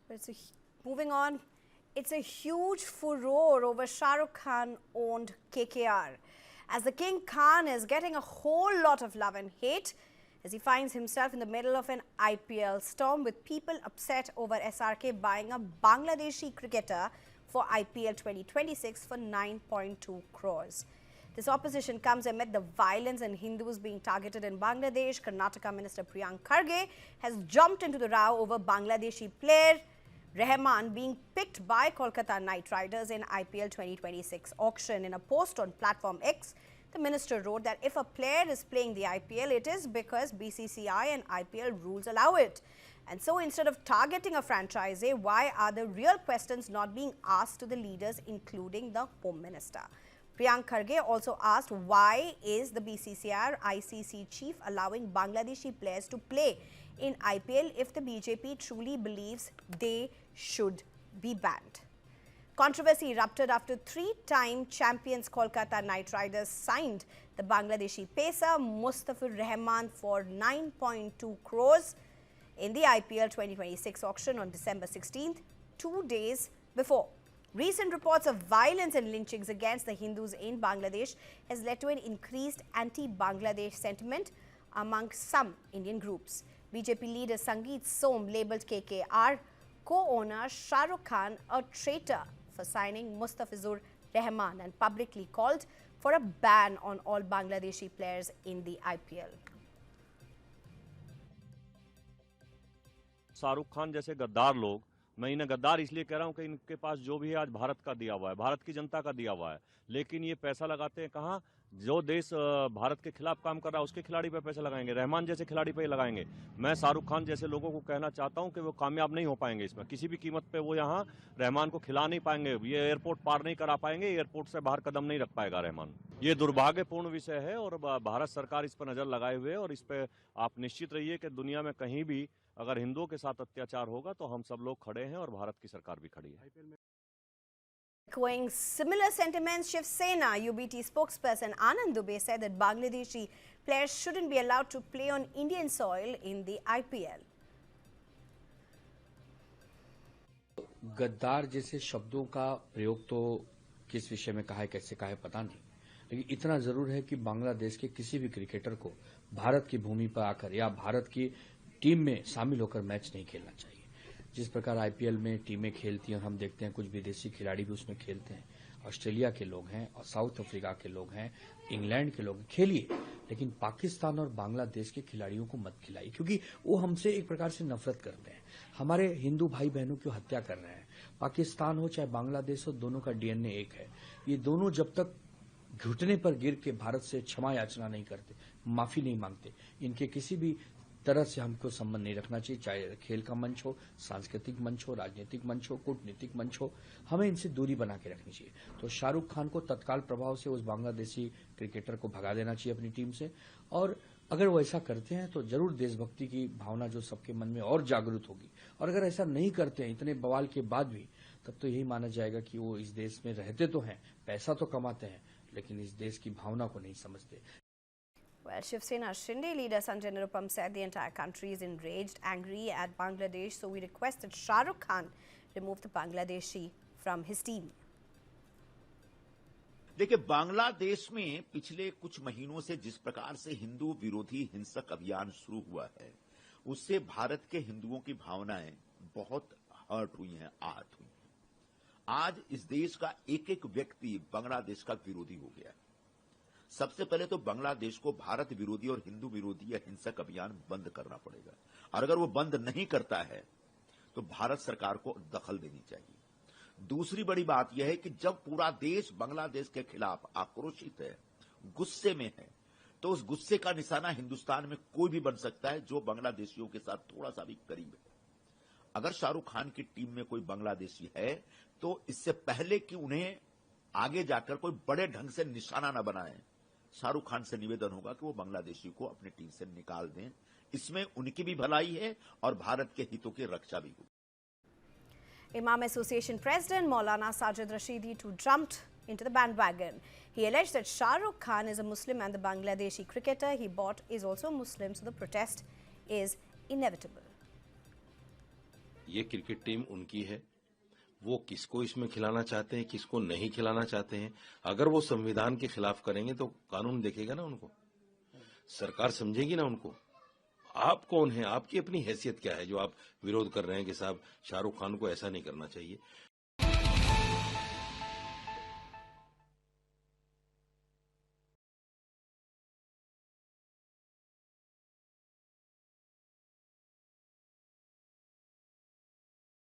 But moving on, it's a huge furore over Shah Rukh Khan-owned KKR, as the King Khan is getting a whole lot of love and hate as he finds himself in the middle of an IPL storm, with people upset over SRK buying a Bangladeshi cricketer for IPL 2026 for 9.2 crores. This opposition comes amid the violence and Hindus being targeted in Bangladesh. Karnataka Minister Priyank Kharge has jumped into the row over Bangladeshi player Rahman being picked by Kolkata Knight Riders in IPL 2026 auction. In a post on platform X, the minister wrote that if a player is playing the IPL, it is because BCCI and IPL rules allow it. And so instead of targeting a franchisee, why are the real questions not being asked to the leaders, including the Home Minister? Priyank Kharge also asked, why is the BCCI or ICC chief allowing Bangladeshi players to play in IPL if the BJP truly believes they should be banned? Controversy erupted after three-time champions Kolkata Knight Riders signed the Bangladeshi pacer Mustafizur Rahman for 9.2 crores in the IPL 2026 auction on December 16th, 2 days before. Recent reports of violence and lynchings against the Hindus in Bangladesh has led to an increased anti-Bangladesh sentiment among some Indian groups. BJP leader Sangeet Som labelled KKR co-owner Shah Rukh Khan a traitor for signing Mustafizur Rahman and publicly called for a ban on all Bangladeshi players in the IPL. Shahrukh Khan जैसे गद्दार लोग, मैं इन्हें गद्दार इसलिए कह रहा हूं कि इनके पास जो भी है आज भारत का दिया हुआ है, भारत की जनता का दिया हुआ है, लेकिन ये पैसा लगाते हैं कहां? जो देश भारत के खिलाफ काम कर रहा है उसके खिलाड़ी पे पैसे लगाएंगे, रहमान जैसे खिलाड़ी पे लगाएंगे। मैं शाहरुख खान जैसे लोगों को कहना चाहता हूं कि वो कामयाब नहीं हो पाएंगे इसमें, किसी भी कीमत पे वो यहां रहमान को खिला नहीं पाएंगे, ये एयरपोर्ट पार नहीं करा पाएंगे, एयरपोर्ट से बाहर कदम नहीं रख पाएगा रहमान। ये दुर्भाग्यपूर्ण विषय है और भारत सरकार इस पर नजर लगाए हुए है और इस पे आप निश्चित रहिए कि दुनिया में कहीं भी अगर हिंदुओं के साथ अत्याचार होगा तो हम सब लोग खड़े हैं और भारत की सरकार भी खड़ी है। Echoing similar sentiments, Shiv Sena UBT spokesperson Anand Dubey said that Bangladeshi players shouldn't be allowed to play on Indian soil in the IPL. गद्दार जैसे शब्दों का प्रयोग तो किस विषय में कहा है, कैसे कहा है पता नहीं, लेकिन इतना जरूर है कि बांग्लादेश के किसी भी क्रिकेटर को भारत की भूमि पर आकर या भारत की टीम में शामिल होकर मैच नहीं खेलना चाहिए। जिस प्रकार आईपीएल में टीमें खेलती हैं और हम देखते हैं कुछ विदेशी खिलाड़ी भी उसमें खेलते हैं, ऑस्ट्रेलिया के लोग हैं और साउथ अफ्रीका के लोग हैं, इंग्लैंड के लोग हैं, खेलिए, लेकिन पाकिस्तान और बांग्लादेश के खिलाड़ियों को मत खिलाइए, क्योंकि वो हमसे एक प्रकार से नफरत करते हैं, हमारे हिंदू भाई बहनों की हत्या कर रहे हैं। पाकिस्तान हो चाहे बांग्लादेश हो, दोनों का डीएनए एक है। ये दोनों जब तक घुटने पर गिर के भारत से क्षमा याचना नहीं करते, माफी नहीं मांगते, इनके किसी भी तरह से हमको संबंध नहीं रखना चाहिए, चाहे खेल का मंच हो, सांस्कृतिक मंच हो, राजनीतिक मंच हो, कूटनीतिक मंच हो, हमें इनसे दूरी बना के रखनी चाहिए। तो शाहरुख खान को तत्काल प्रभाव से उस बांग्लादेशी क्रिकेटर को भगा देना चाहिए अपनी टीम से, और अगर वो ऐसा करते हैं तो जरूर देशभक्ति की भावना जो सबके मन में और जागृत होगी, और अगर ऐसा नहीं करते हैं इतने बवाल के बाद भी, तब तो यही माना जाएगा कि वो इस देश में रहते तो हैं, पैसा तो कमाते हैं, लेकिन इस देश की भावना को नहीं समझते। Well, Shiv Sena Shinde leader Sanjay Nirupam said the entire country is enraged, angry at Bangladesh, so we request that Shah Rukh Khan remove the Bangladeshi from his team. देखिए, बांग्लादेश में पिछले कुछ महीनों से जिस प्रकार से हिंदू विरोधी हिंसक अभियान शुरू हुआ है, उससे भारत के हिंदुओं की भावनाएं बहुत हर्ट हुई हैं, आहत हुई हैं। आज इस देश का एक एक व्यक्ति बांग्लादेश का विरोधी हो गया है। सबसे पहले तो बांग्लादेश को भारत विरोधी और हिंदू विरोधी या हिंसक अभियान बंद करना पड़ेगा, और अगर वो बंद नहीं करता है तो भारत सरकार को दखल देनी चाहिए। दूसरी बड़ी बात यह है कि जब पूरा देश बांग्लादेश के खिलाफ आक्रोशित है, गुस्से में है, तो उस गुस्से का निशाना हिंदुस्तान में कोई भी बन सकता है जो बांग्लादेशियों के साथ थोड़ा सा भी करीब है। अगर शाहरुख खान की टीम में कोई बांग्लादेशी है तो इससे पहले कि उन्हें आगे जाकर कोई बड़े ढंग से निशाना न बनाए, शाहरुख खान से निवेदन होगा कि वो बांग्लादेशी को अपनी टीम से निकाल दें। इसमें उनकी भी भलाई है और भारत के हितों की रक्षा भी होगी। Imam Association President Maulana Sajid Rashidi too jumped into the bandwagon. He alleged that Shah Rukh Khan is a Muslim and the Bangladeshi cricketer he bought is also Muslim, so the protest is inevitable. ये cricket team उनकी है, वो किसको इसमें खिलाना चाहते हैं, किसको नहीं खिलाना चाहते हैं। अगर वो संविधान के खिलाफ करेंगे तो कानून देखेगा ना उनको, सरकार समझेगी ना उनको। आप कौन हैं, आपकी अपनी हैसियत क्या है जो आप विरोध कर रहे हैं कि साहब शाहरुख खान को ऐसा नहीं करना चाहिए।